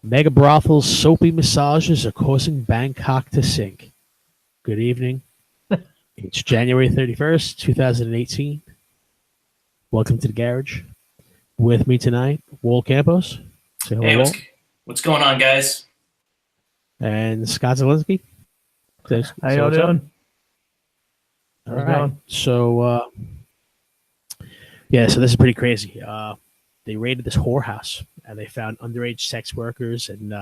Mega brothels, soapy massages are causing Bangkok to sink. Good evening. It's January 31st, 2018. Welcome to the garage. With me tonight, Walt Campos. Say hello, Hey, Walt. what's going on, guys? And Scott Zielinski. How y'all doing? All right. So, so this is pretty crazy. They raided this whorehouse and they found underage sex workers and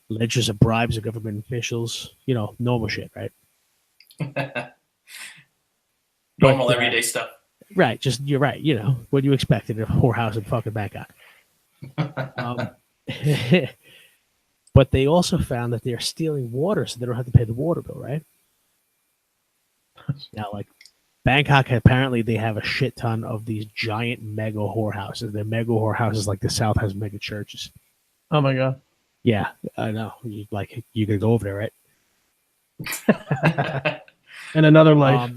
ledgers of bribes of government officials. You know, normal shit, right? Normal everyday stuff. Right. You're right. You know, what do you expect in a whorehouse in fucking Bangkok? But they also found that they're stealing water so they don't have to pay the water bill, right? Now, like, Bangkok, apparently they have a shit ton of these giant mega whorehouses. They're mega whorehouses like the South has mega churches. Oh, my God. Yeah, I know. You could go over there, right? In another life.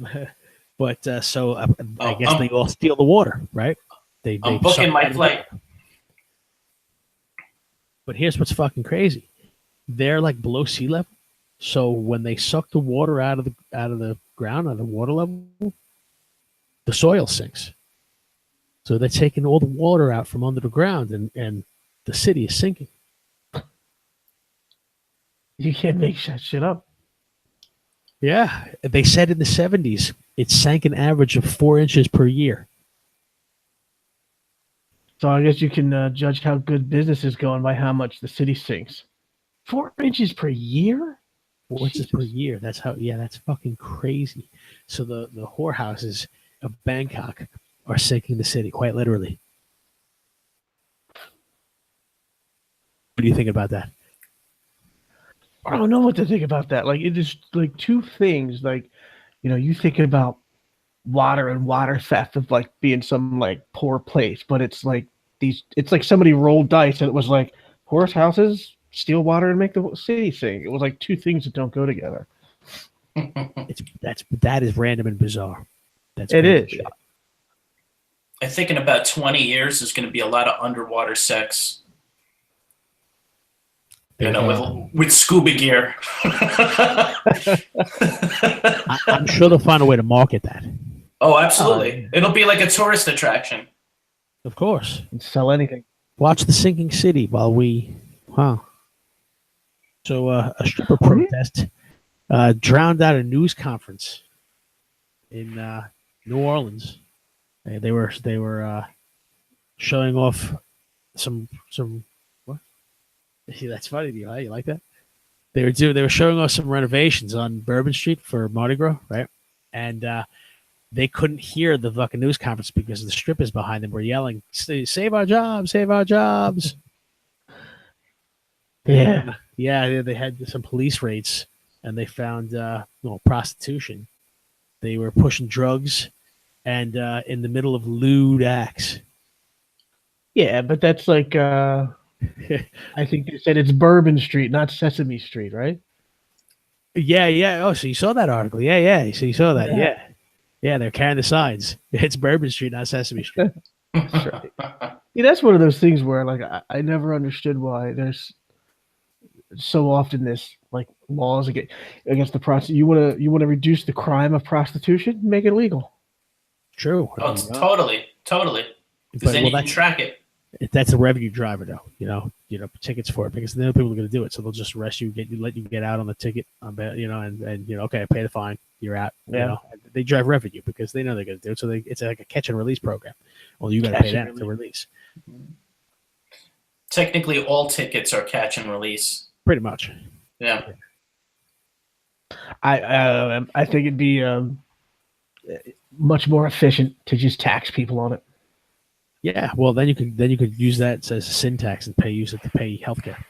But I guess they all steal the water, right? I'm booking my flight. But here's what's fucking crazy. They're like below sea level. So when they suck the water out of the ground, out of the water level, the soil sinks. So they're taking all the water out from under the ground and the city is sinking. You can't make that shit up. Yeah. They said in the 70s, it sank an average of 4 inches per year. So I guess you can judge how good business is going by how much the city sinks. 4 inches per year? 4 inches per year. That's fucking crazy. So the whorehouses of Bangkok are sinking the city, quite literally. What do you think about that? I don't know what to think about that. Like, it is like two things. Like, you know, you think about water and water theft of like being some like poor place, but it's like somebody rolled dice and it was like horse houses steal water and make the city sink. It was like two things that don't go together. That is random and bizarre. It is. I think in about 20 years there's going to be a lot of underwater sex. You know, with scuba gear. I'm sure they'll find a way to market that. Oh, absolutely. It'll be like a tourist attraction. Of course. And sell anything. Watch the sinking city while we... Wow. So a stripper protest drowned out a news conference in New Orleans. They were showing off some what? That's funny to you, huh? You like that? They were showing off some renovations on Bourbon Street for Mardi Gras, right? And they couldn't hear the fucking news conference because the strippers behind them were yelling, "Save our jobs! Save our jobs!" Yeah. Yeah, they had some police raids, and they found prostitution. They were pushing drugs, and in the middle of lewd acts. Yeah, but that's like, I think they said it's Bourbon Street, not Sesame Street, right? Yeah. Oh, so you saw that article? Yeah. So you saw that? Yeah. They're carrying the signs. It's Bourbon Street, not Sesame Street. That's right. Yeah, that's one of those things where, like, I never understood why there's so often this like laws against the prostitute. You want to reduce the crime of prostitution, make it legal. True. Oh, totally. Because then you can track it. That's a revenue driver, though. You know, tickets for it because then people are going to do it, so they'll just arrest you, let you get out on the ticket, and okay, pay the fine, you're out. Yeah. You know, they drive revenue because they know they're going to do it, so it's like a catch and release program. Well, you got to pay that to release. Technically, all tickets are catch and release. Pretty much. Yeah. I think it'd be much more efficient to just tax people on it. Yeah, well, then you could use that as a sin tax and use it to pay healthcare.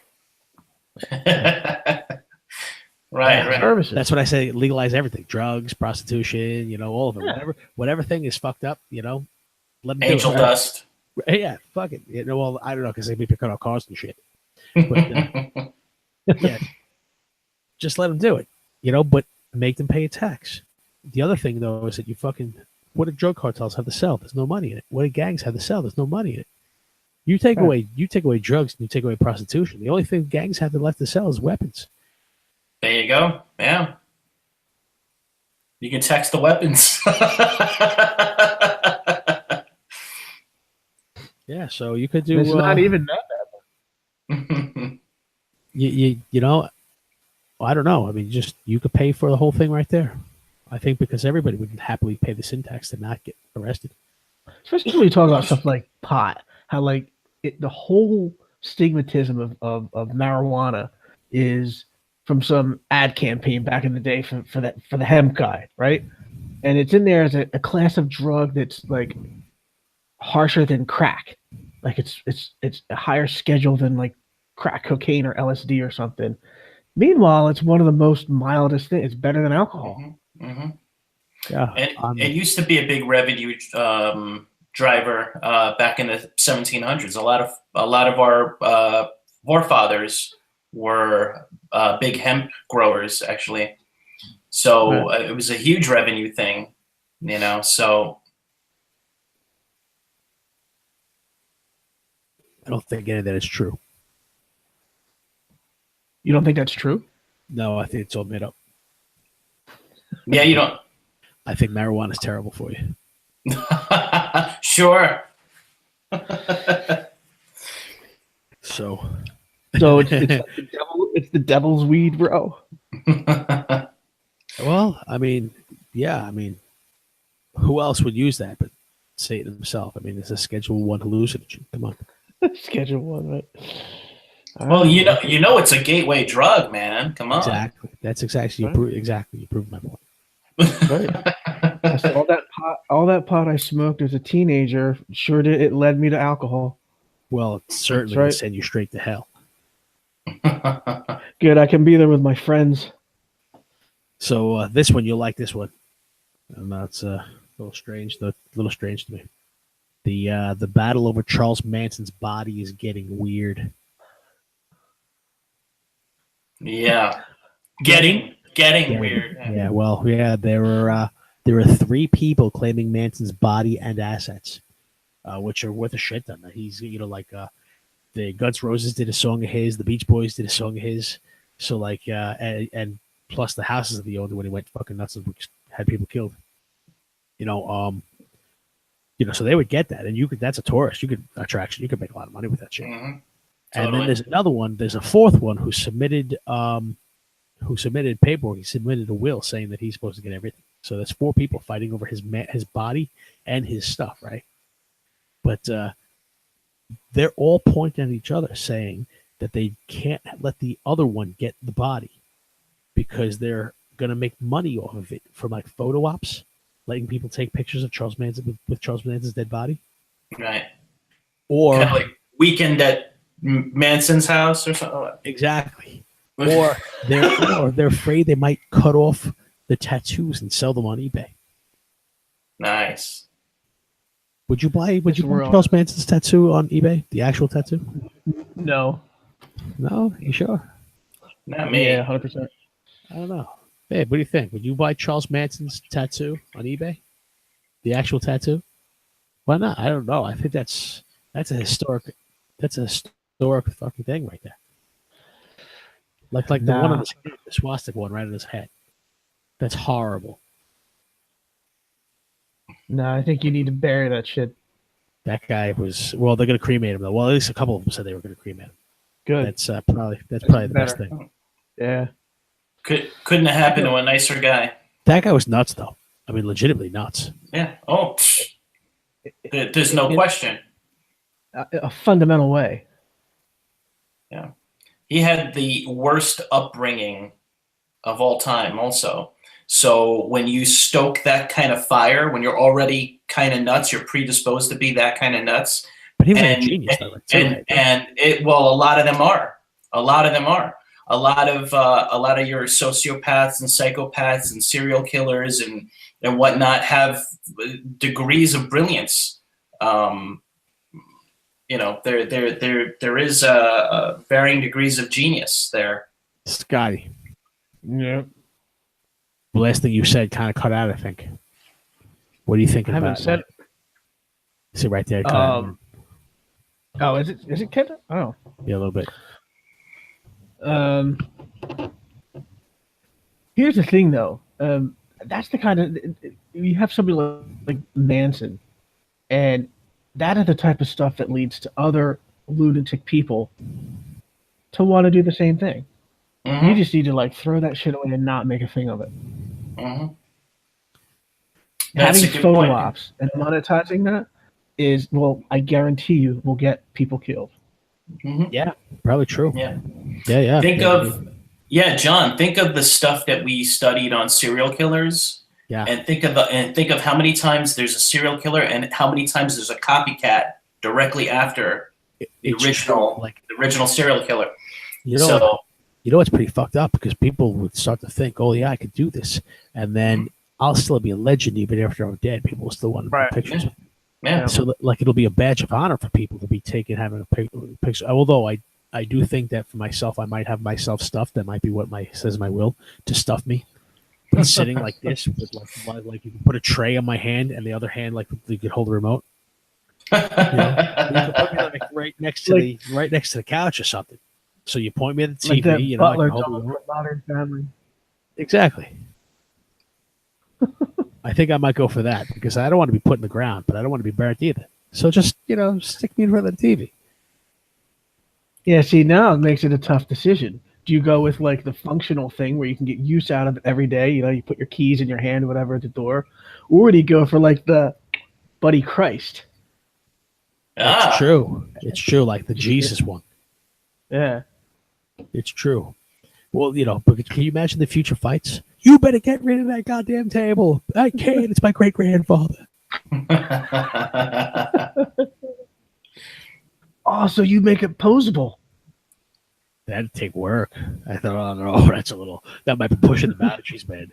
Right. Services. That's what I say. Legalize everything: drugs, prostitution. All of it. Whatever thing is fucked up. Let them Angel do it. dust. Yeah, fuck it. Well, I don't know because they be picking up cars and shit. But, yeah, just let them do it. But make them pay a tax. The other thing though is that what do drug cartels have to sell? There's no money in it. What do gangs have to sell? There's no money in it. You take away drugs and you take away prostitution. The only thing gangs have left to sell is weapons. There you go. Yeah. You can text the weapons. Yeah, so you could do. It's not even that You know, I don't know. I mean, just you could pay for the whole thing right there. I think because everybody would happily pay the sin tax to not get arrested. Especially when you talk about stuff like pot, how like the whole stigmatism of marijuana is from some ad campaign back in the day for the hemp guy, right? And it's in there as a class of drug that's like harsher than crack, like it's a higher schedule than like crack cocaine or LSD or something. Meanwhile, it's one of the most mildest things. It's better than alcohol. Mm-hmm. Mm-hmm. Yeah, and it used to be a big revenue driver back in the 1700s. A lot of our forefathers were big hemp growers, actually. So it was a huge revenue thing, you know. So I don't think any of that is true. You don't think that's true? No, I think it's all made up. Yeah, you don't. I think marijuana is terrible for you. Sure. So it's the devil's weed, bro. Well, I mean, yeah, I mean, who else would use that but Satan himself? I mean, it's a Schedule 1 hallucinogen. Come on. Schedule 1, right? Well, you know, it's a gateway drug, man. Come on. Exactly. That's exactly you proved my point. Right. all that pot I smoked as a teenager sure did. It led me to alcohol. Well, it certainly would send you straight to hell. Good, I can be there with my friends. So this one, you'll like this one. And that's a little strange. A little strange to me. The battle over Charles Manson's body is getting weird. Yeah, getting weird. Yeah, well, yeah, there were 3 people claiming Manson's body and assets, which are worth a shit ton. He's, you know, like the Guns N' Roses did a song of his, the Beach Boys did a song of his, so like, and plus the houses that he owned when he went fucking nuts and had people killed. You know, so they would get that, and that's a tourist. Attraction. You could make a lot of money with that shit. Mm-hmm. And then there's another one. There's a 4th one who submitted paperwork. He submitted a will saying that he's supposed to get everything. So there's 4 people fighting over his body and his stuff, right? But they're all pointing at each other, saying that they can't let the other one get the body because they're gonna make money off of it from like photo ops, letting people take pictures of Charles Manson with Charles Manson's dead body, right? Or kind of like Weekend at Manson's house or something. Exactly. Or they're afraid they might cut off the tattoos and sell them on eBay. Nice. Would you buy Charles Manson's tattoo on eBay? The actual tattoo? No. No? You sure? Not me. Yeah, 100%. I don't know. Hey, what do you think? Would you buy Charles Manson's tattoo on eBay? The actual tattoo? Why not? I don't know. I think that's a historic fucking thing right there. Like the one on his head, the swastika one right on his head. That's horrible. No, I think you need to bury that shit. That guy was, well, they're going to cremate him though. Well, at least a couple of them said they were going to cremate him. Good. That's probably the best thing. Yeah. Couldn't have happened to a nicer guy. That guy was nuts though. I mean, legitimately nuts. Yeah. Oh, there's no question. A fundamental way. Yeah. He had the worst upbringing of all time also. So when you stoke that kind of fire, when you're already kind of nuts, you're predisposed to be that kind of nuts. But he was a genius, though. Well, a lot of them are. A lot of your sociopaths and psychopaths and serial killers and whatnot have degrees of brilliance. There is varying degrees of genius there. Scotty. Yeah. The last thing you said kind of cut out, I think. What do you think about I haven't said it? See right there. Oh, is it Kenta? Oh. Yeah, a little bit. Um, Here's the thing, though. That's the kind of you have somebody like Manson, and that is the type of stuff that leads to other lunatic people to want to do the same thing. Mm-hmm. You just need to like throw that shit away and not make a thing of it. Mm-hmm. That's Having a good photo point. ops and monetizing that is, well, I guarantee you will get people killed. Mm-hmm. Yeah, probably true. Yeah. Yeah. John, think of the stuff that we studied on serial killers. Yeah. And think of how many times there's a serial killer and how many times there's a copycat directly after the original serial killer. You know what's pretty fucked up, because people would start to think, oh yeah, I could do this, and then I'll still be a legend even after I'm dead. People will still want to take pictures. Yeah. So like it'll be a badge of honor for people to be having a picture. Although I do think that for myself, I might have myself stuffed. That might be what says my will, to stuff me. But sitting like this with like you can put a tray on my hand and the other hand like you could hold the remote. You can put me like right next to the couch or something. So you point me at the TV, like that Butler I can hold the remote. Modern Family. Exactly. I think I might go for that, because I don't want to be put in the ground, but I don't want to be burnt either. So just stick me in front of the TV. Yeah, see, now it makes it a tough decision. Do you go with like the functional thing where you can get use out of it every day? You put your keys in your hand or whatever at the door, or do you go for like the Buddy Christ? It's true. It's true, like the Jesus one. Yeah. It's true. Well, but can you imagine the future fights? You better get rid of that goddamn table. I can't. It's my great-grandfather. Oh, so you make it posable. That'd take work. I thought, oh no, that might be pushing the boundaries, man.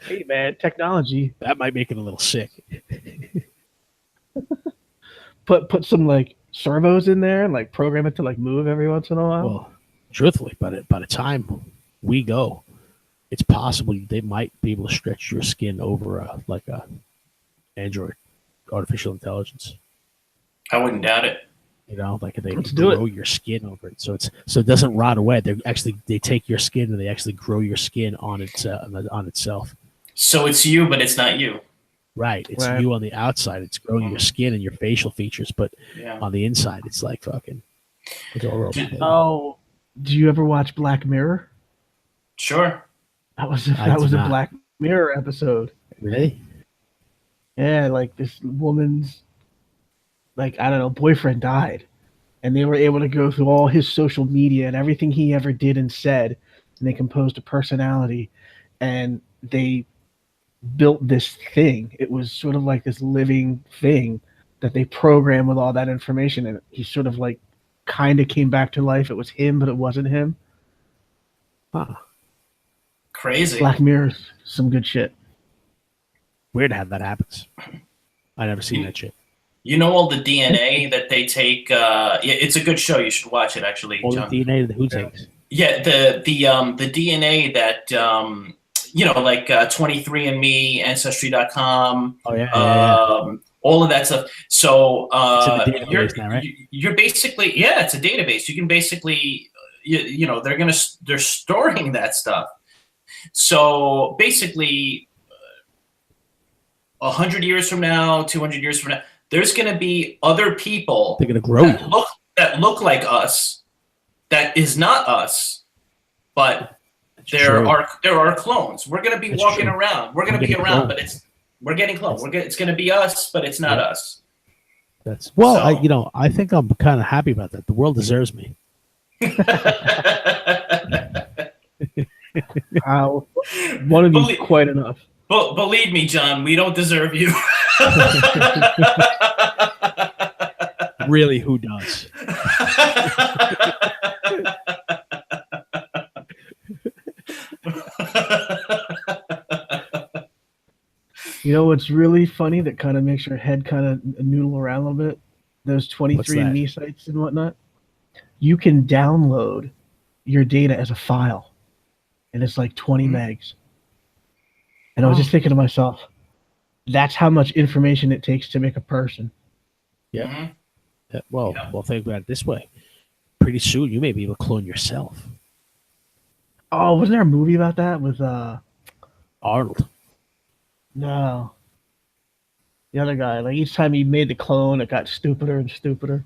Hey, man, technology. That might make it a little sick. Put some like servos in there and like program it to like move every once in a while. Well, truthfully, by the time we go, it's possible they might be able to stretch your skin over a Android artificial intelligence. I wouldn't doubt it. Like they grow your skin over it, so it doesn't rot away. They take your skin and they actually grow your skin on itself. So it's you, but it's not you. Right, it's you on the outside. It's growing your skin and your facial features, but on the inside, it's like fucking. It's all over. Oh, do you ever watch Black Mirror? Sure. That was a Black Mirror episode. Really? Yeah, like this woman's, boyfriend died, and they were able to go through all his social media and everything he ever did and said, and they composed a personality, and they built this thing. It was sort of like this living thing that they programmed with all that information, and he sort of like kind of came back to life. It was him, but it wasn't him. Huh. Crazy. Black Mirror, some good shit. Weird how that happens. I never seen that shit. All the DNA that they take. It's a good show. You should watch it, actually. All the DNA that who takes? Yeah, the DNA that 23andMe, Ancestry.com. Oh yeah. All of that stuff. So right? You're basically it's a database. You can basically they're storing that stuff. So basically, 100 years from now, 200 years from now, there's going to be other people they're going to grow that look like us, that is not us, but there are clones. We're going to be walking around. We're going to be around, but we're getting clones. It's going to be us, but it's not us. I think I'm kind of happy about that. The world deserves me. One of these quite enough. But believe me, John, we don't deserve you. Really, who does? What's really funny that kind of makes your head kind of noodle around a little bit? Those 23andMe sites and whatnot. You can download your data as a file, and it's like 20 megs. And I was just thinking to myself, that's how much information it takes to make a person. Yeah. Well, think about it this way. Pretty soon, you may be able to clone yourself. Oh, wasn't there a movie about that with Arnold. no, the other guy? Like each time he made the clone, it got stupider and stupider.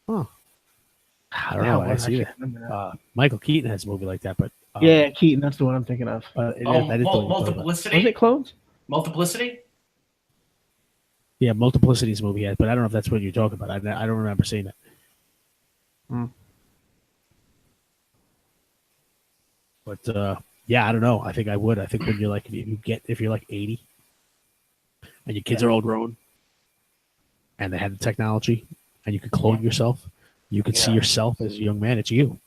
Huh. I don't Hell, know. I see can't that. remember that. Michael Keaton has a movie like that, but Yeah, Keaton. That's the one I'm thinking of. I didn't know what you're talking about. Multiplicity. Was it clones? Multiplicity. Yeah, Multiplicity's a movie, but I don't know if that's what you're talking about. I don't remember seeing it. But yeah, I don't know. I think I would. I think when you're like, if you're like 80, and your kids are all grown, and they have the technology, and you could clone yourself, you could see yourself as a young man. It's you.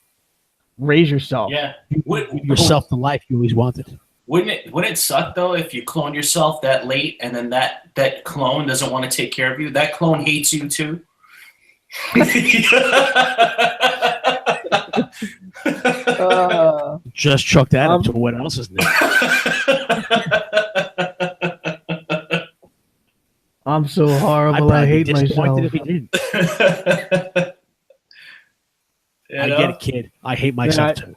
Raise yourself. Yeah. Give yourself the life you always wanted. Wouldn't it suck though if you clone yourself that late and then that clone doesn't want to take care of you? That clone hates you too. Just chuck that up to what else is new. I'm so horrible. I hate myself. If he didn't. I get it, kid. I hate myself too.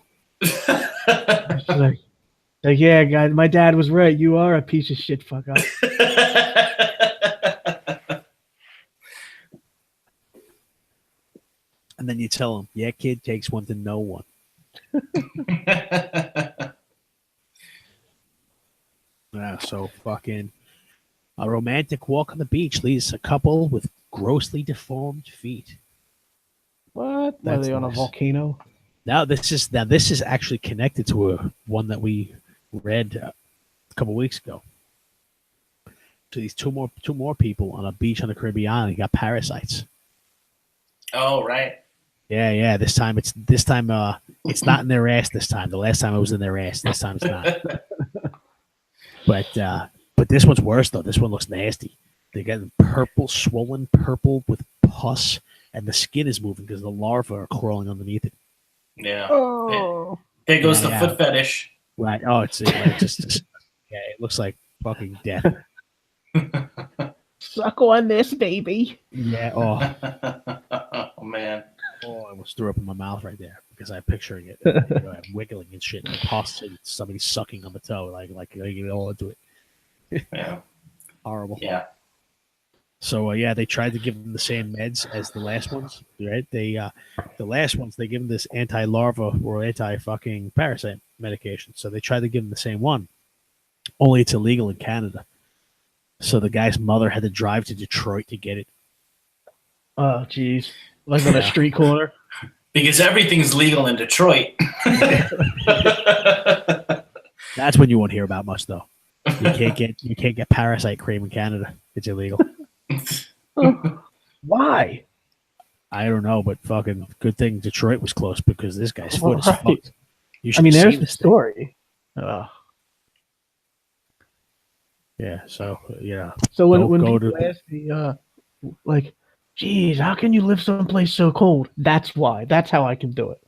Like, yeah, guys, my dad was right. You are a piece of shit, fuck up. And then you tell him, yeah, kid, takes one to know one. So fucking a romantic walk on the beach leads a couple with grossly deformed feet. What? Are they on a volcano? Now this is actually connected to one that we read a couple weeks ago. So these two more people on a beach on the Caribbean island got parasites. Oh right. Yeah. This time it's not in their ass this time. The last time it was in their ass. This time it's not. But this one's worse though. This one looks nasty. They got swollen purple with pus, and the skin is moving because the larvae are crawling underneath it. Yeah. Oh. There goes the foot fetish. Right. Oh, it's just yeah. It looks like fucking death. Suck on this, baby. Yeah. Oh man. Oh, I almost threw up in my mouth right there because I'm picturing it. I'm wiggling and shit. And somebody sucking on the toe, like you get all into it. Yeah. Horrible. Yeah. So they tried to give them the same meds as the last ones, right? The last ones they give them this anti-larva or anti-fucking parasite medication. So they tried to give them the same one, only it's illegal in Canada. So the guy's mother had to drive to Detroit to get it. Oh, jeez. Like on a street corner. Because everything's legal in Detroit. That's when you won't hear about much, though. You can't get parasite cream in Canada. It's illegal. Why? I don't know, but fucking good thing Detroit was close because this guy's foot is fucked. There's the story. Yeah, so yeah. So when people ask me, like, geez, how can you live someplace so cold? That's why. That's how I can do it.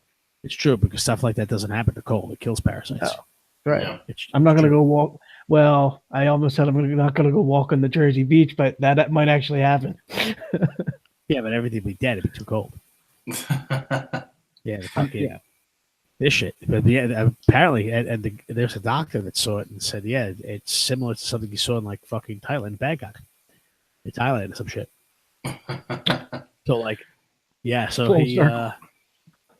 It's true because stuff like that doesn't happen to cold. It kills parasites. Oh, right. Yeah. I'm not going to go walk. Well, I almost said I'm not going to go walk on the Jersey Beach, but that might actually happen. Yeah, but everything would be dead. It'd be too cold. Yeah, this shit. But yeah, apparently, and there's a doctor that saw it and said, yeah, it's similar to something you saw in like fucking Thailand, Bangkok, in Thailand or some shit. So like, yeah, so he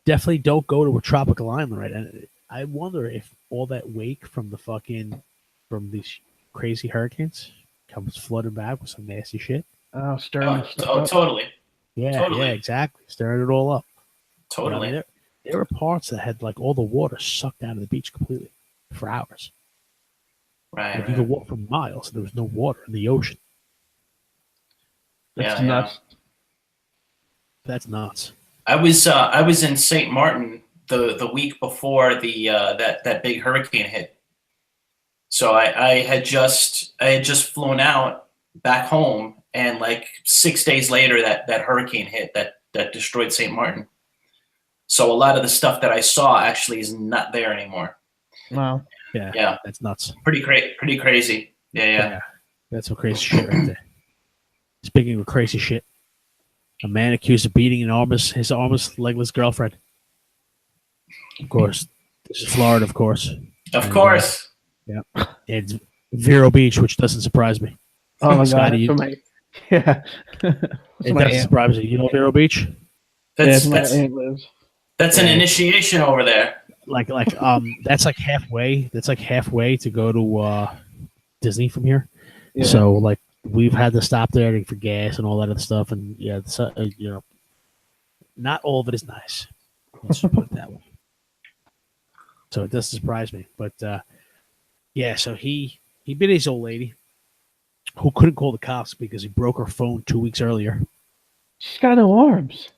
definitely don't go to a tropical island, right? And I wonder if all that wake from these crazy hurricanes comes flooding back with some nasty shit. Oh, stirring. Totally. Yeah, totally. Yeah, exactly. Stirring it all up. Totally. You know, there were parts that had like all the water sucked out of the beach completely for hours. Right. Like you could walk for miles and there was no water in the ocean. That's nuts. That's nuts. I was in St. Martin the week before that big hurricane hit. So I had just flown out back home, and like 6 days later that hurricane hit that destroyed St. Martin. So a lot of the stuff that I saw actually is not there anymore. Wow. Yeah. That's nuts. Pretty crazy. Yeah. That's some crazy shit right there. Speaking of crazy shit, A man accused of beating his armless, legless girlfriend. Of course. This is Florida, of course. Of course. Yeah. It's Vero Beach, which doesn't surprise me. Oh my Scott, god! Yeah, it doesn't surprise me. You know Vero Beach? That's my aunt lives. That's an initiation over there. That's like halfway. That's like halfway to go to Disney from here. Yeah. So like we've had to stop there for gas and all that other stuff, and yeah, not all of it is nice. Let's just put it that way. So it doesn't surprise me, but yeah. So he bit his old lady, who couldn't call the cops because he broke her phone 2 weeks earlier. She's got no arms.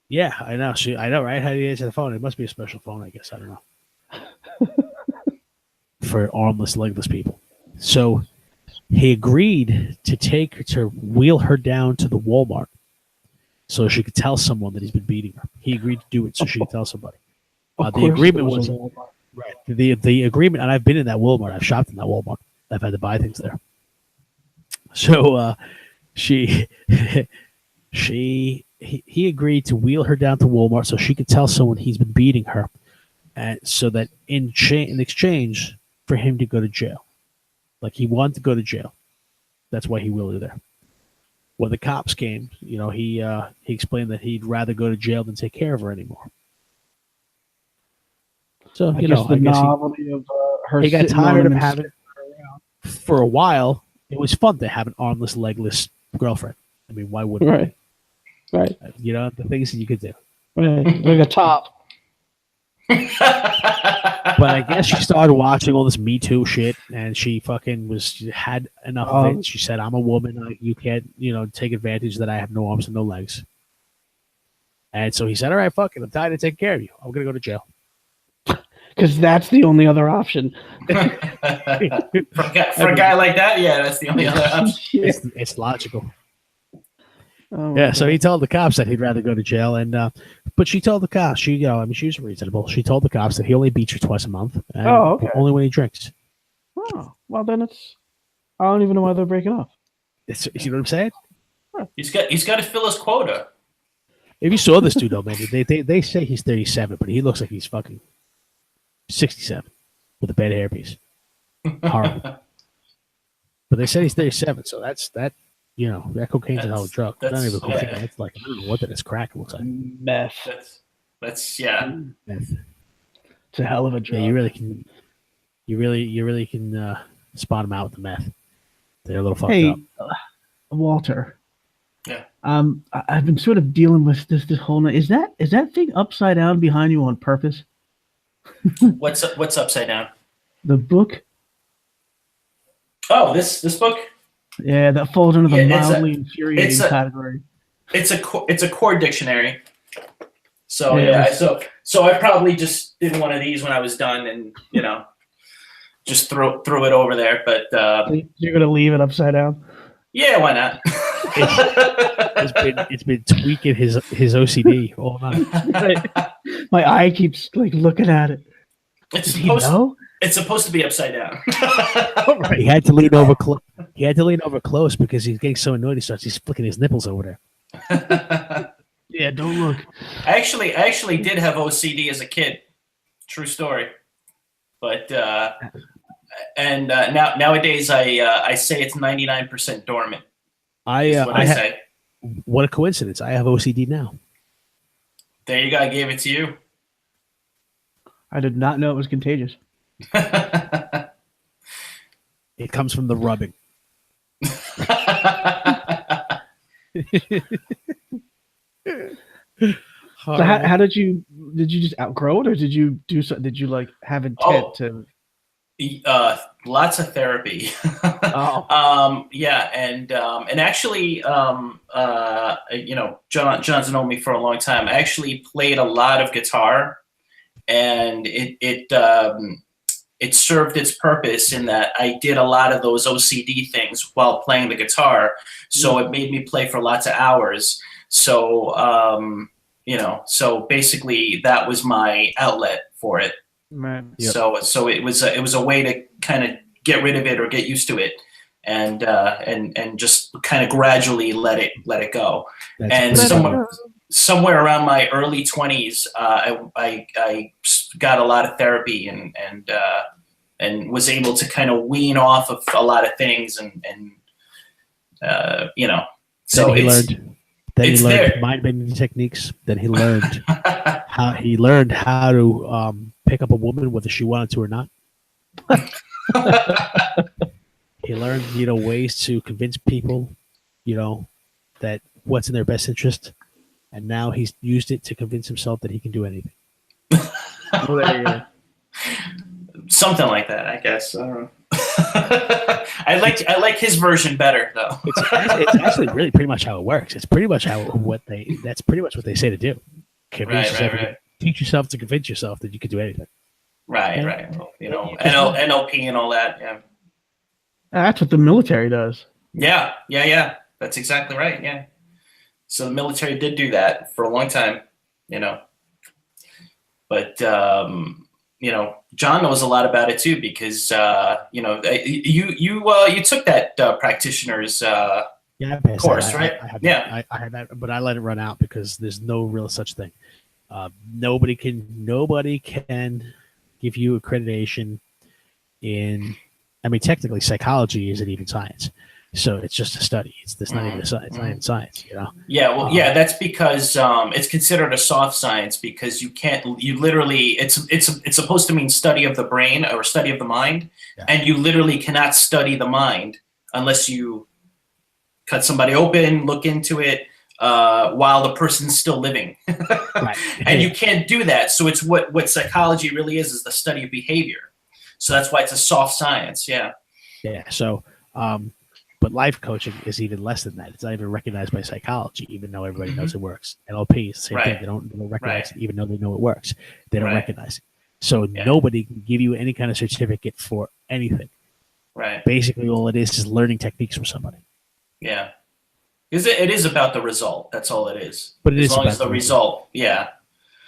Yeah, I know. I know, right? How do you answer the phone? It must be a special phone, I guess. I don't know. For armless, legless people. So he agreed to wheel her down to the Walmart so she could tell someone that he's been beating her. He agreed to do it so she could tell somebody. The agreement was right. The agreement, and I've been in that Walmart. I've shopped in that Walmart. I've had to buy things there. So he agreed to wheel her down to Walmart so she could tell someone he's been beating her, and so that in exchange for him to go to jail. Like he wanted to go to jail. That's why he wheeled her there. When the cops came, he explained that he'd rather go to jail than take care of her anymore. So I guess the novelty of her. He got tired of having her around. For a while, it was fun to have an armless, legless girlfriend. I mean, why wouldn't it? Right. The things that you could do. Right. Like a top. But I guess she started watching all this Me Too shit, and she fucking had enough of it. She said, "I'm a woman. You can't, take advantage that I have no arms and no legs." And so he said, "All right, fuck it. I'm tired of taking care of you. I'm gonna go to jail." Because that's the only other option. For a guy like that, yeah, that's the only other option. It's logical. Oh, yeah, so he told the cops that he'd rather go to jail, and but she told the cops, she was reasonable. She told the cops that he only beats her twice a month, and only when he drinks. Oh, well then I don't even know why they're breaking up. You know what I'm saying? He's got to fill his quota. If you saw this dude, though, man, they say he's 37, but he looks like he's fucking 67 with a bad hairpiece. Horrible. But they said he's 37, so that cocaine's a hell of a drug. Not even cocaine. It's like, I don't know what that is. Crack, it looks like. Meth. That's Meth. It's a hell of a drug. Yeah, you really can spot them out with the meth. They're a little fucked up. Walter. Yeah. I've been sort of dealing with this whole night. Is that thing upside down behind you on purpose? What's upside down? The book. Oh, this book. Yeah, that falls under the mildly infuriating category. It's a core dictionary. So so I probably just did one of these when I was done, and just threw it over there. But you're gonna leave it upside down? Yeah, why not? It's been tweaking his OCD all night. My eye keeps looking at it. It's supposed to be upside down. Right. He had to lean over. He had to lean over close because he's getting so annoyed. He's flicking his nipples over there. Yeah, don't look. I actually did have OCD as a kid. True story. But nowadays I say it's 99% dormant. I say. What a coincidence! I have OCD now. There you go. I gave it to you. I did not know it was contagious. It comes from the rubbing. So how did you just outgrow it, or did you do so? Did you have intent to? Lots of therapy. Yeah, and actually, John's known me for a long time. I actually played a lot of guitar, and it served its purpose in that I did a lot of those OCD things while playing the guitar. So it made me play for lots of hours. So so basically that was my outlet for it. Right. Yep. So it was a way to kind of get rid of it or get used to it. and just kind of gradually let it go. That's And pretty somewhere around my early 20s, I got a lot of therapy and was able to kind of wean off of a lot of things and so then he it's learned. Then he it's learned there. mind bending techniques. Then he learned how to pick up a woman whether she wanted to or not. He learned, ways to convince people, that what's in their best interest, and now he's used it to convince himself that he can do anything. Well, there you go. Something like that, I guess. I don't know. I like his version better, though. It's actually really pretty much how it works. It's pretty much that's pretty much what they say to do. Right. Teach yourself to convince yourself that you can do anything. Right. Well, NLP and all that. Yeah. That's what the military does. Yeah. That's exactly right. Yeah. So the military did do that for a long time, but John knows a lot about it too because you took that practitioner's course, right? I had that, but I let it run out because there's no real such thing. Nobody can give you accreditation in. I mean, technically, psychology isn't even science, so it's just a study. It's not even a science. It's not even science, Yeah, well, that's because it's considered a soft science because you can't. You literally, it's supposed to mean study of the brain or study of the mind, and you literally cannot study the mind unless you cut somebody open, look into it while the person's still living, right. And you can't do that. So it's what psychology really is the study of behavior. So that's why it's a soft science. Yeah. Yeah. So, but life coaching is even less than that. It's not even recognized by psychology, even though everybody knows it works. NLP is the same thing. They don't recognize it, even though they know it works. They don't recognize it. So nobody can give you any kind of certificate for anything. Right. Basically, all it is learning techniques from somebody. Yeah. It is about the result. That's all it is. But as long as the result. Yeah.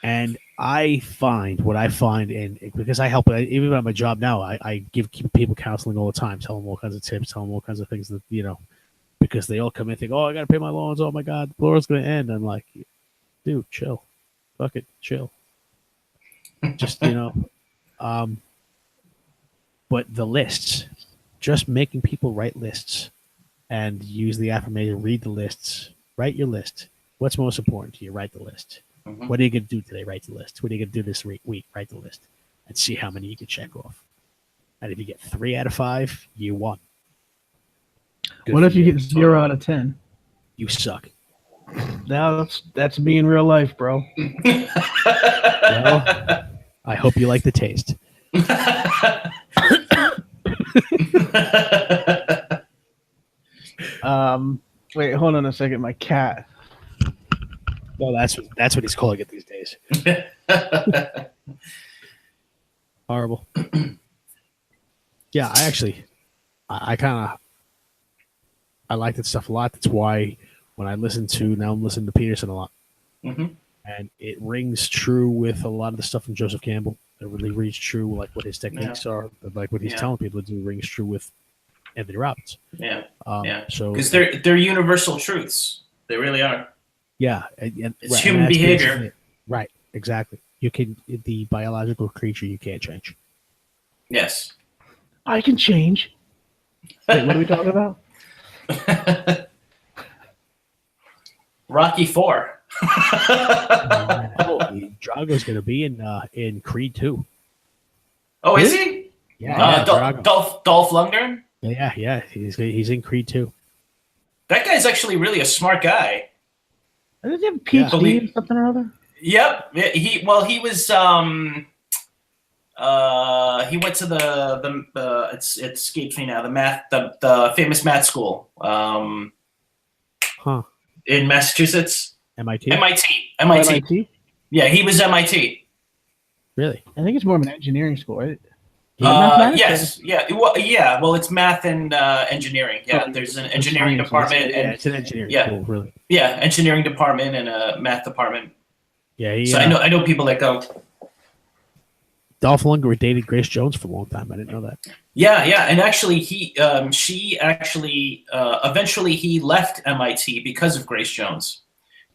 And I find because I help even at my job now, I give people counseling all the time, tell them all kinds of tips, tell them all kinds of things that because they all come in and think, oh, I got to pay my loans. Oh my God, the world's going to end. I'm like, dude, chill, fuck it, chill. Just but the lists, just making people write lists and use the affirmation, read the lists, write your list. What's most important to you? Write the list. Mm-hmm. What are you going to do today? Write the list. What are you going to do this week? Write the list and see how many you can check off. And if you get 3 out of 5, you won. What if you get 0 out of 10? You suck. Now that's me in real life, bro. Well, I hope you like the taste. Wait, hold on a second. My cat. Well, that's what he's calling it these days. Horrible. Yeah, I like that stuff a lot. That's why when I'm listening to Peterson a lot, and it rings true with a lot of the stuff from Joseph Campbell. It really rings true, like what his techniques are, like what he's telling people to do. Rings true with Anthony Robbins. So because they're universal truths. They really are. Yeah, it's human behavior. Right, exactly. The biological creature you can't change. Yes. I can change. Wait, what are we talking about? Rocky IV. Drago's going to be in Creed 2. Oh, is he? Yeah. Dolph Lundgren? Yeah. He's in Creed 2. That guy's actually really a smart guy. Does he have a PhD or something or other? Yep. He was he went to the it escapes me now, the famous math school in Massachusetts. MIT. Yeah, he was MIT. Really? I think it's more of an engineering school, right? Yes. Yeah. Well, it's math and engineering. Yeah, there's an engineering department. It's an engineering school, really. Yeah, engineering department and a math department. Yeah. So I know people that go. Dolph Lundgren dated Grace Jones for a long time. I didn't know that. Yeah, and actually, she actually, eventually he left MIT because of Grace Jones,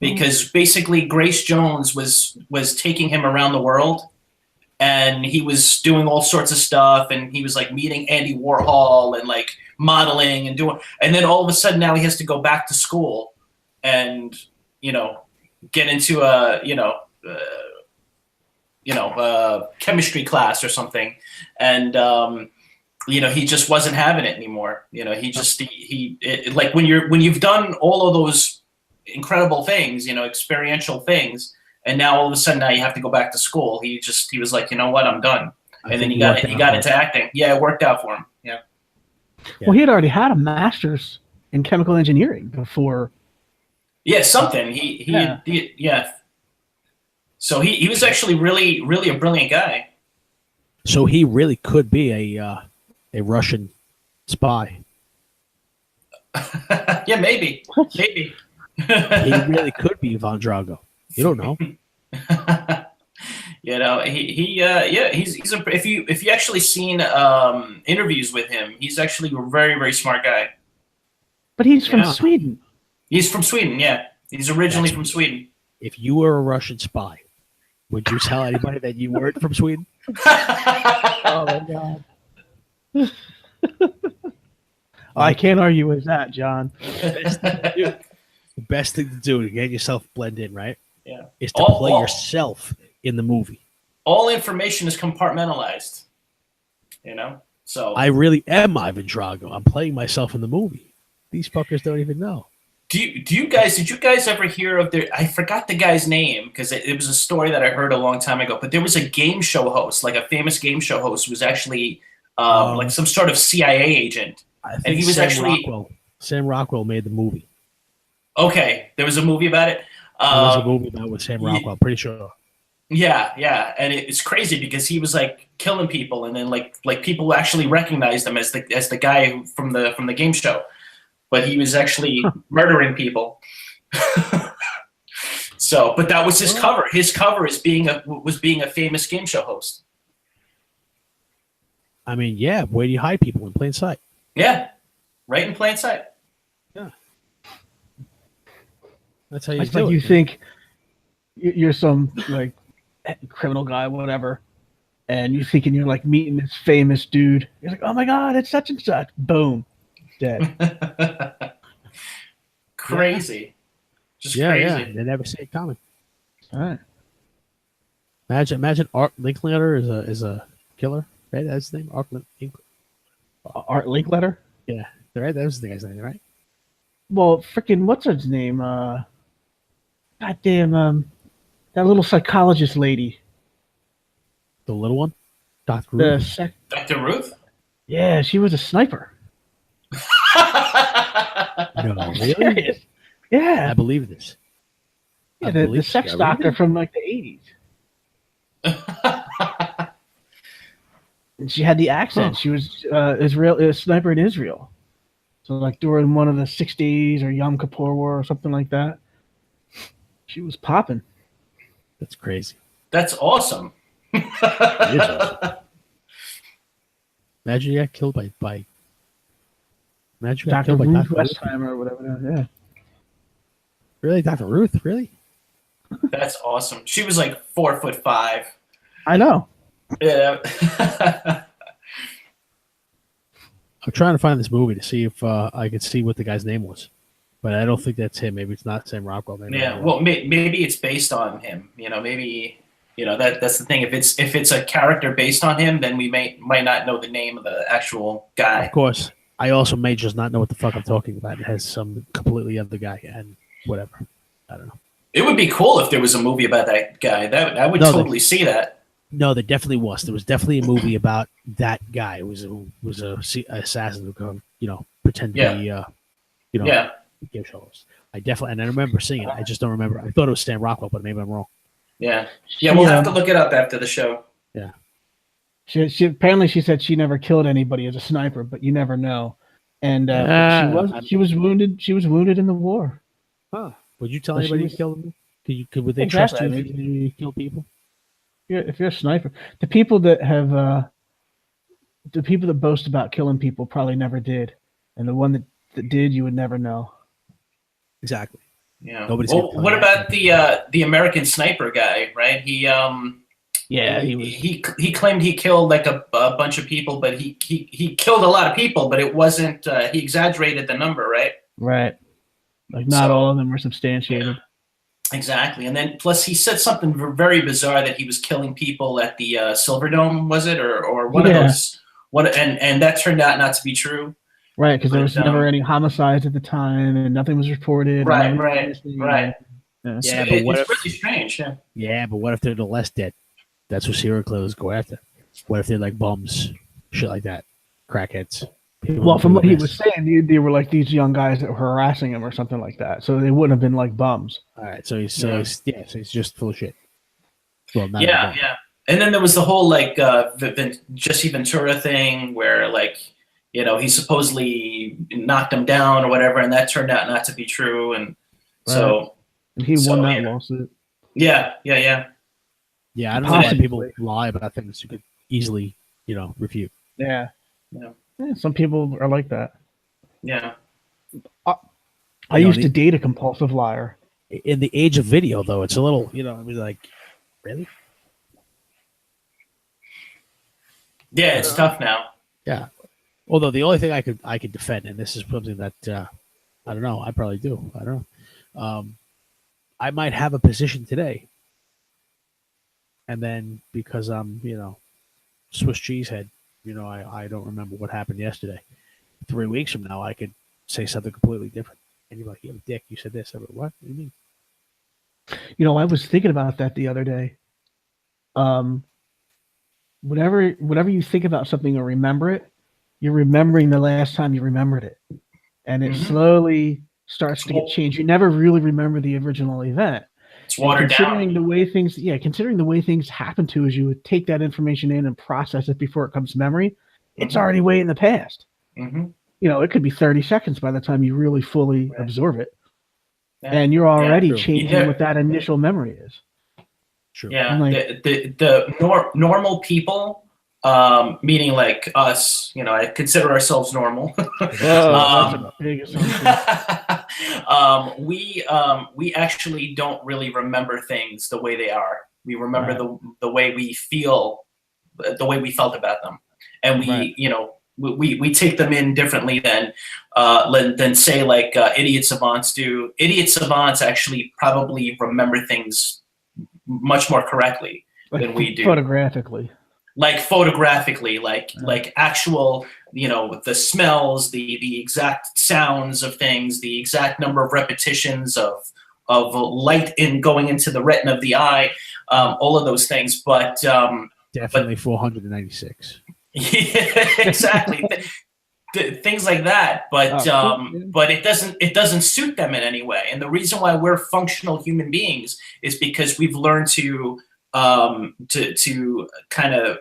because basically Grace Jones was taking him around the world, and he was doing all sorts of stuff, and he was like meeting Andy Warhol and like modeling and doing, and then all of a sudden now he has to go back to school, and get into a chemistry class or something, and he just wasn't having it anymore. He just like when you've done all of those incredible things, experiential things, and now all of a sudden now you have to go back to school. He was like, you know what, I'm done. And then he got into acting. Yeah, it worked out for him. Yeah. Well, he had already had a master's in chemical engineering before. Yeah, something. Yeah. So he was actually really, really a brilliant guy. So he really could be a Russian spy. Yeah, maybe. Maybe. He really could be Von Drago. You don't know. He's if you actually seen interviews with him, he's actually a very, very smart guy. But he's from Sweden. He's from Sweden, yeah. He's originally from Sweden. If you were a Russian spy, would you tell anybody that you weren't from Sweden? Oh my God. I can't argue with that, John. The best thing to do to get yourself blend in, right? Yeah. Is to play yourself in the movie. All information is compartmentalized. So I really am Ivan Drago. I'm playing myself in the movie. These fuckers don't even know. Did you guys ever hear of I forgot the guy's name because it was a story that I heard a long time ago, but there was a game show host, like a famous game show host who was actually like some sort of CIA agent. And he was Sam Rockwell made the movie. Okay. There was a movie about it. There was a movie about it with Sam Rockwell, pretty sure. Yeah. And it's crazy because he was like killing people, and then like people actually recognized him as the guy from the game show. But he was actually murdering people. So, but that was his cover. His cover was being a famous game show host. I mean, yeah. Where do you hide people? In plain sight. Yeah, right in plain sight. Yeah, that's how you It's do like it. You think you're some like criminal guy, whatever, and you're thinking you're like meeting this famous dude. You're like, oh my God, it's such and such. Boom. Dead. Crazy. Just crazy. Yeah. They never see it coming. All right. Imagine Art Linkletter is a killer, right? That's his name. Art Linkletter? Yeah, right. That was the guy's name, right? Well, freaking what's her name? Goddamn, that little psychologist lady. The little one, Dr. Ruth. Dr. Ruth? Yeah, she was a sniper. No, really? Yeah. I believe this. Yeah, the sex doctor from like the 80s. And she had the accent. She was a sniper in Israel. So like during one of the 60s or Yom Kippur War or something like that. She was popping. That's crazy. That's awesome. It is awesome. Imagine you got killed by Imagine you got Dr. killed by Ruth Dr. Westheimer or whatever. Yeah. Really? Dr. Ruth? Really? That's awesome. She was like 4'5". I know. Yeah. I'm trying to find this movie to see if I could see what the guy's name was, but I don't think that's him. Maybe it's not Sam Rockwell. Maybe it's based on him. Maybe that's the thing. If it's a character based on him, then we might not know the name of the actual guy. Of course, I also may just not know what the fuck I'm talking about. It has some completely other guy and whatever. I don't know. It would be cool if there was a movie about that guy. I would totally see that. No, there definitely was. There was definitely a movie about that guy. It was a assassin who could, pretend to be, game show host. I remember seeing it. I just don't remember. I thought it was Sam Rockwell, but maybe I'm wrong. Yeah. We'll have to look it up after the show. Yeah. She apparently she said she never killed anybody as a sniper, but you never know. And she was wounded. She was wounded in the war. Huh? Would you tell anybody you killed them? Would they trust you if you kill people? If you're a sniper, the people that have the people that boast about killing people probably never did, and the one that did, you would never know. Exactly. Yeah. Nobody's Well, gonna what find out. about the American Sniper guy? Right. Yeah, he was He claimed he killed like a bunch of people, but he killed a lot of people, but it wasn't. He exaggerated the number, right? right. Like not So- all of them were substantiated. Exactly, and then plus he said something very bizarre that he was killing people at the Silverdome, was it, or one of Yeah. those? And that turned out not to be true. Right, because there was But, never any homicides at the time, and nothing was reported. Right, and right, missing, right. Yeah. Yeah, So but what it's if? really strange. Yeah. Yeah, but what if they're the less dead? That's what serial killers go after. What if they're like bums, shit like that, crackheads? People Well, who from do what he this. was saying, they were like these young guys that were harassing him or something like that. So they wouldn't have been like bums. All right, so he's he's just full of shit. Well, not Yeah, anymore. yeah. And then there was the whole like Jesse Ventura thing where like he supposedly knocked him down or whatever, and that turned out not to be true. And so And he So, won that yeah. lawsuit. yeah. Yeah, I don't know why Possibly. people lie about things you could easily, refute. Yeah. Yeah. Yeah, some people are like that. Yeah. I You know, used to date a compulsive liar. In the age of video, though, it's a little, I mean, like, really? Yeah, it's tough now. Yeah. Although the only thing I could defend, and this is something that I don't know, I probably do. I don't know. I might have a position today, and then because I'm, Swiss cheesehead, I don't remember what happened yesterday. 3 weeks from now, I could say something completely different, and you're like, "Yo, Dick, you said this." I'm like, "What? What do you mean?" I was thinking about that the other day. Whenever you think about something or remember it, you're remembering the last time you remembered it, and it Mhm. slowly starts to get changed. You never really remember the original event. It's watered considering down. the way things happen to as you would take that information in and process it before it comes to memory, it's Mhm. already way in the past. Mm-hmm. It could be 30 seconds by the time you really fully Right. absorb it. Yeah. And you're already true. changing Yeah. what that initial memory is. True. Yeah, Like- the normal people, meaning like us, I consider ourselves normal. That's a big assumption. We actually don't really remember things the way they are. We remember Right. the way we feel, the way we felt about them, and we Right. we take them in differently than say like idiot savants do. Idiot savants actually probably remember things much more correctly than we do. Photographically. Like photographically, like actual, the smells, the exact sounds of things, the exact number of repetitions of light going into the retina of the eye, all of those things. But Definitely 496. yeah, exactly. Things like that, but but it doesn't suit them in any way. And the reason why we're functional human beings is because we've learned to kind of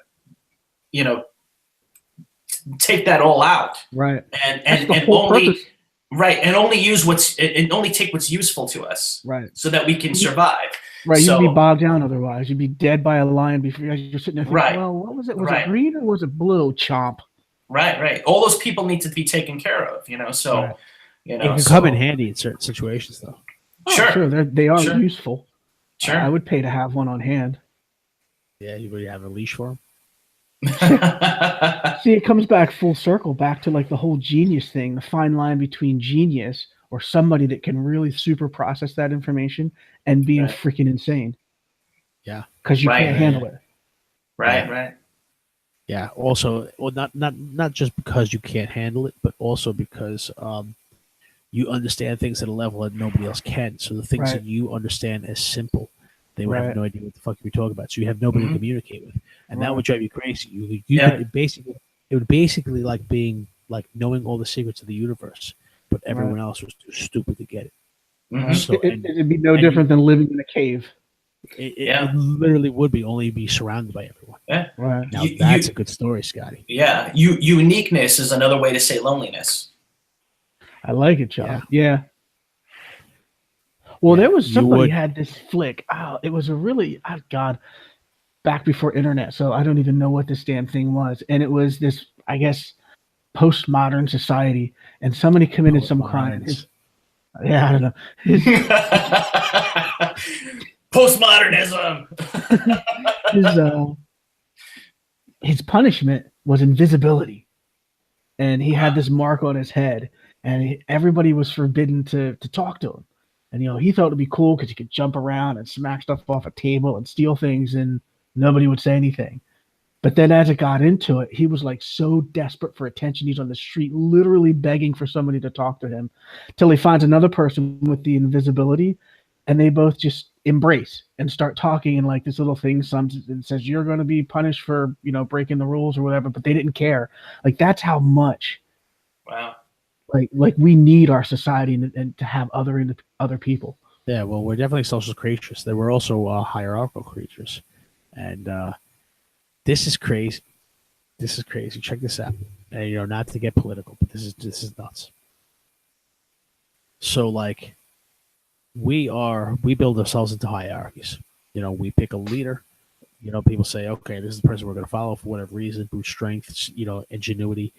take that all out, Right. and That's the and whole only purpose. right and only use and only take what's useful to us, Right. so that we can survive. Right. So- You'd be bogged down otherwise. You'd be dead by a lion before you're sitting there thinking, Right. well, what was it? Was Right. it green or was it blue? Chomp. Right. All those people need to be taken care of, So Right. It can come in handy in certain situations, though. Oh, Sure. They are Sure. useful. Sure. I would pay to have one on hand. Yeah, you really have a leash for him. See, it comes back full circle, back to like the whole genius thing, the fine line between genius or somebody that can really super process that information and being Right. freaking insane. Yeah. Because you Right. can't handle it. Right. Yeah. Also, well, not just because you can't handle it, but also because you understand things at a level that nobody else can. So the things Right. that you understand as simple, they would have Right. no idea what the fuck you're talking about. So you have nobody Mhm. to communicate with, and that Right. would drive you crazy. You Yeah. could it would basically like being like knowing all the secrets of the universe, but everyone else was too stupid to get it. Mhm. So and It'd be no and different than living in a cave. it literally would be only be surrounded by everyone. Yeah. Right. Now You- that's you- a good story, Scotty. Yeah. Uniqueness is another way to say loneliness. I like it, John. Yeah. Yeah. Well, Yeah, there was you somebody would. had this flick. Oh, it was a really, oh God. back before internet, so I don't even know what this damn thing was. And it was this, I guess, postmodern society, and somebody committed some crime. Yeah, I don't know. Postmodernism. His punishment was invisibility, and he had this mark on his head, and everybody was forbidden to talk to him. And he thought it'd be cool because he could jump around and smack stuff off a table and steal things, and nobody would say anything. But then as it got into it, he was like so desperate for attention. He's on the street literally begging for somebody to talk to him till he finds another person with the invisibility, and they both just embrace and start talking in like this little thing. Some says, you're going to be punished for, breaking the rules or whatever, but they didn't care. Like, that's how much. Wow. Like we need our society and to have other people. Yeah, well, we're definitely social creatures. There were also hierarchical creatures. And this is crazy. This is crazy. Check this out. And, not to get political, but this is nuts. So, like, we build ourselves into hierarchies. We pick a leader. People say, okay, this is the person we're going to follow for whatever reason, brute strength, ingenuity.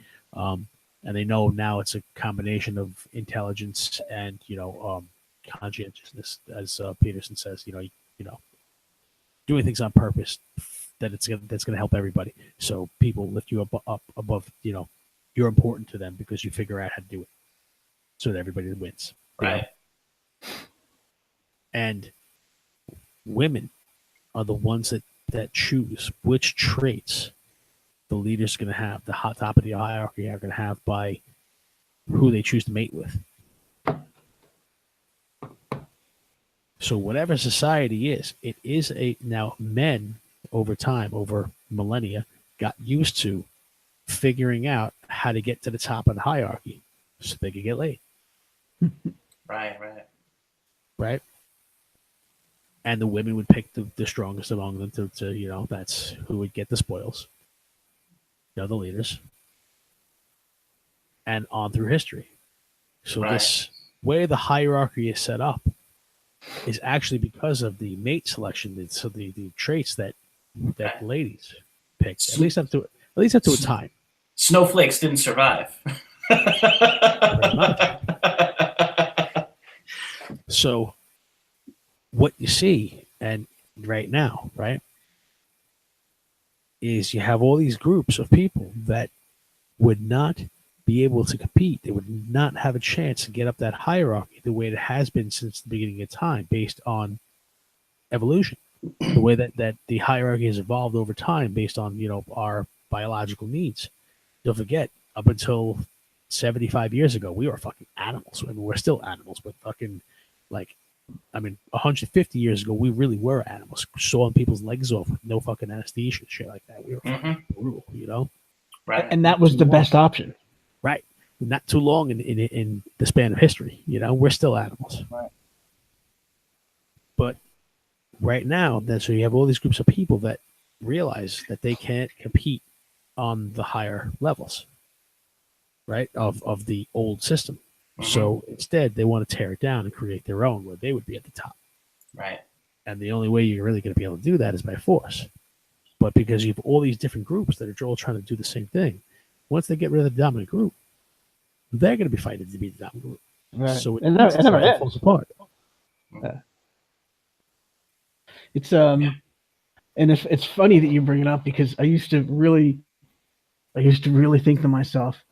And they know now it's a combination of intelligence and, conscientiousness, as Peterson says, doing things on purpose that's going to help everybody. So people lift you up above, you're important to them because you figure out how to do it so that everybody wins. Right. And women are the ones that choose which traits the leader's going to have, the top of the hierarchy are going to have by who they choose to mate with. So whatever society is, it is now men over time, over millennia, got used to figuring out how to get to the top of the hierarchy so they could get laid. Right. And the women would pick the strongest among them to that's who would get the spoils. The leaders. And on through history. So this way the hierarchy is set up is actually because of the mate selection. So the traits that ladies picked, at least up to a time. Snowflakes didn't survive. So what you see, and right now, right, is you have all these groups of people that would not be able to compete. They would not have a chance to get up that hierarchy the way it has been since the beginning of time, based on evolution. The way that the hierarchy has evolved over time based on, our biological needs. Don't forget, up until 75 years ago, we were fucking animals. I mean, we're still animals, but fucking 150 years ago, we really were animals, sawing people's legs off with no fucking anesthesia and shit like that. We were fucking brutal, Right. And that was the best option. Right. Not too long in the span of history, we're still animals. Right. But right now, so you have all these groups of people that realize that they can't compete on the higher levels, right, of the old system. So instead, they want to tear it down and create their own where they would be at the top. Right. And the only way you're really going to be able to do that is by force. But because you have all these different groups that are all trying to do the same thing, once they get rid of the dominant group, they're going to be fighting to be the dominant group. Right. So it never falls apart. It's and it's funny that you bring it up because I used to really think to myself,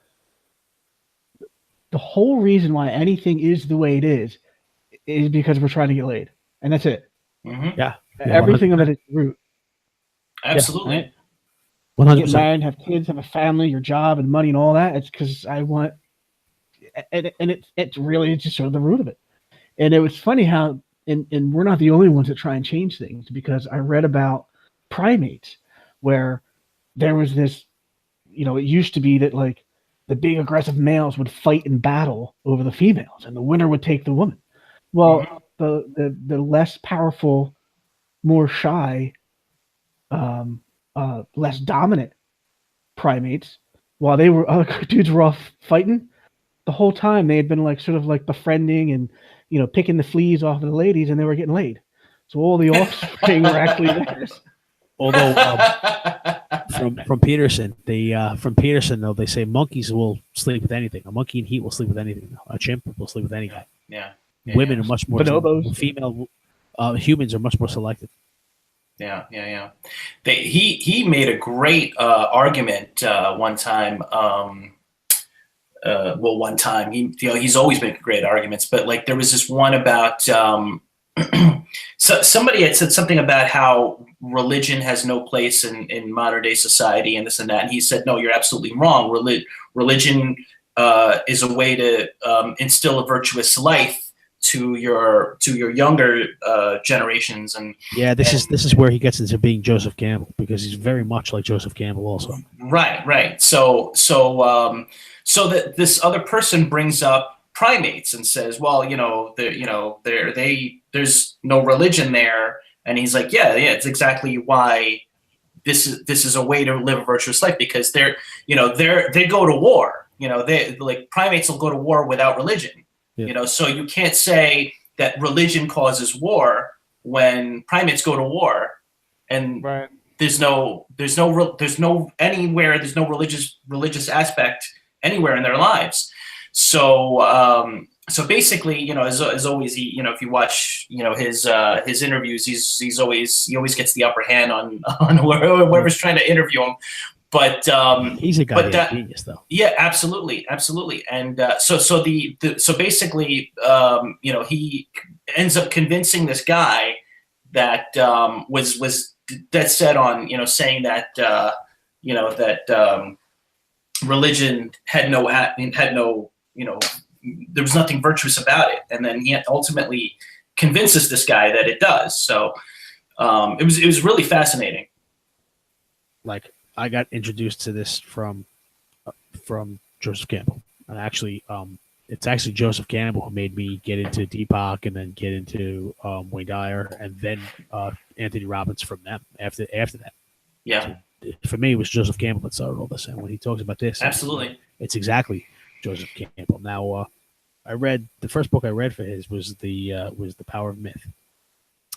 the whole reason why anything is the way it is because we're trying to get laid, and that's it. Yeah. Everything of it is root. Absolutely. Yeah, right? 100%. Get married, have kids, have a family, your job, and money, and all that. It's because I want, and it's really just sort of the root of it. And it was funny how, and we're not the only ones that try and change things, because I read about primates where there was this, it used to be that like the big aggressive males would fight in battle over the females, and the winner would take the woman. Well, the less powerful, more shy, less dominant primates, while other dudes were off fighting, the whole time they had been like sort of like befriending and picking the fleas off of the ladies, and they were getting laid. So all the offspring were actually theirs. Although from Peterson, though, they say monkeys will sleep with anything. A monkey in heat will sleep with anything. A chimp will sleep with anything. Yeah. Women are much more Bonobos. female. Humans are much more selective. Yeah. He made a great argument one time. One time he's always making great arguments, but like there was this one about so somebody had said something about how religion has no place in modern day society and this and that, and he said, no, you're absolutely wrong. Religion is a way to instill a virtuous life to your younger generations. And this is where he gets into being Joseph Campbell, because he's very much like Joseph Campbell also. Right. So that this other person brings up primates and says, well, there's no religion there, and he's like, yeah, it's exactly why this is a way to live a virtuous life, because they go to war. They like primates will go to war without religion. Yeah. So you can't say that religion causes war when primates go to war, and Right. there's no religious aspect anywhere in their lives. So basically, as always, he, if you watch, his interviews, he always gets the upper hand on whoever's trying to interview him. But he's a goddamn genius, though. Yeah, absolutely. And so basically, he ends up convincing this guy that was dead set on saying that religion had no there was nothing virtuous about it, and then he ultimately convinces this guy that it does. So it was really fascinating. Like, I got introduced to this from Joseph Campbell, and actually, it's actually Joseph Campbell who made me get into Deepak and then get into Wayne Dyer, and then Anthony Robbins from them after that. Yeah. So, for me, it was Joseph Campbell that started all this, and when he talks about this, absolutely, it's exactly Joseph Campbell. Now, I read the first book I read for his was the Power of Myth,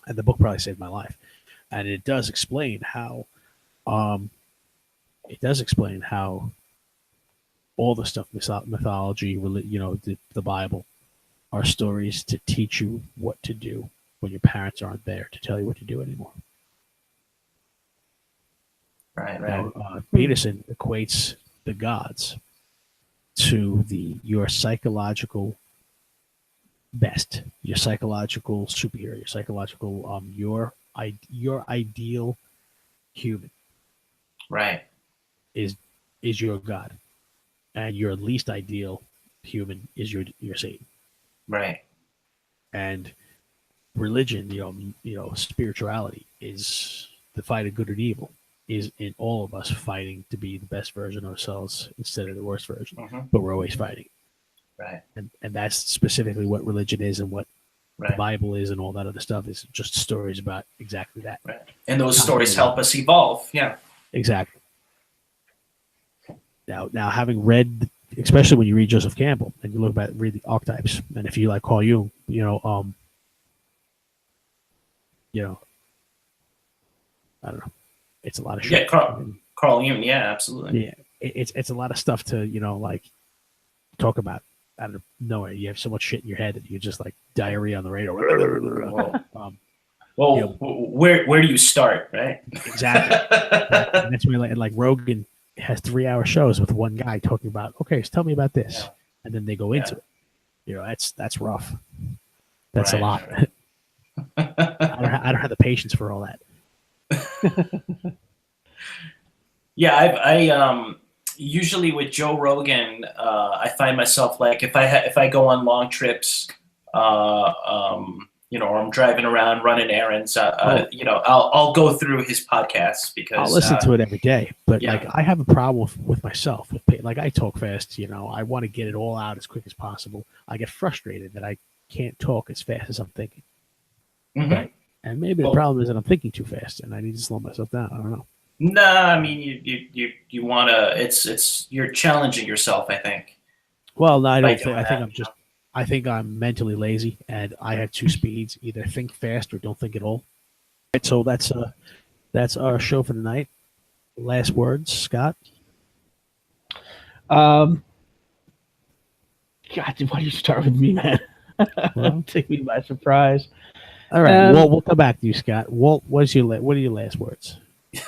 and the book probably saved my life, and it does explain how. It does explain how all the stuff, mythology, the Bible, are stories to teach you what to do when your parents aren't there to tell you what to do anymore. Right. Now, Peterson equates the gods to your psychological best, your psychological superior, your psychological your ideal human. Right. Is your God, and your least ideal human is your Satan. Right. And religion, spirituality is the fight of good and evil, is in all of us fighting to be the best version of ourselves instead of the worst version. Mm-hmm. But we're always fighting. Right. And that's specifically what religion is, and what the Bible is, and all that other stuff is just stories about exactly that. Right. And those stories help us evolve. Yeah. Exactly. Now, having read, especially when you read Joseph Campbell and you read the archetypes, and if you like Carl Jung, I don't know, it's a lot of shit. Yeah, Carl Jung, yeah, absolutely. Yeah, it's a lot of stuff to like talk about out of nowhere. You have so much shit in your head that you just like diarrhea on the radio. Where do you start, right? Exactly. And that's why, like Rogan has 3-hour shows with one guy talking about, okay, so tell me about this, and then they go into it. That's rough. That's a lot. I don't have the patience for all that. Yeah, I usually with Joe Rogan, I find myself like if I go on long trips, or I'm driving around running errands, I'll go through his podcasts because I'll listen to it every day. But like, I have a problem with myself. Like, I talk fast. I want to get it all out as quick as possible. I get frustrated that I can't talk as fast as I'm thinking. Mm-hmm. Right? And maybe the problem is that I'm thinking too fast, and I need to slow myself down. I don't know. No, I mean you want to. You're challenging yourself, I think. Well, no, I don't. I think I'm mentally lazy, and I have two speeds: either think fast or don't think at all. Right, so that's That's our show for the night. Last words, Scott. God, why do you start with me, man? Well, Take me by surprise. all right. Walt, we'll come back to you, Scott. Walt, what are your last words? Take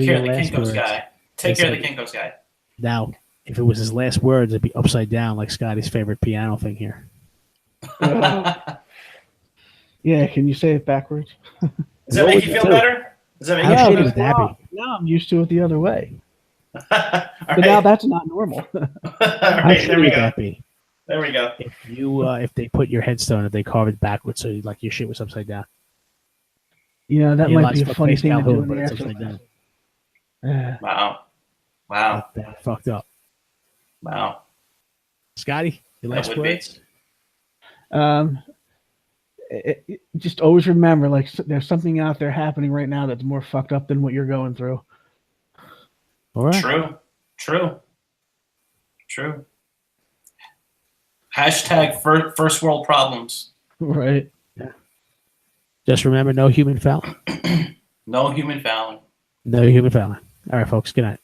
care of the Kinko's guy. Take care of the Kinko's guy. Now, if it was his last words, it'd be upside down, like Scotty's favorite piano thing here. Yeah, can you say it backwards? Does that make you feel better? Does that make you How feel shitty better? would that be? Now I'm used to it the other way. All But now that's not normal. All How right, shitty there we would go. that be? There we go. If they put your headstone, if they carve it backwards, so like your shit was upside down. Yeah, that You might be realize a funny face thing to Calhoun, do in but the it's upside afterlife. down. Wow. That fucked up. Wow. Scotty, your That last would be. words? Just always remember, like, there's something out there happening right now that's more fucked up than what you're going through. All right. True. Hashtag first world problems. Right. Just remember, no human fouling. No human fouling. No human fouling. All right, folks. Good night.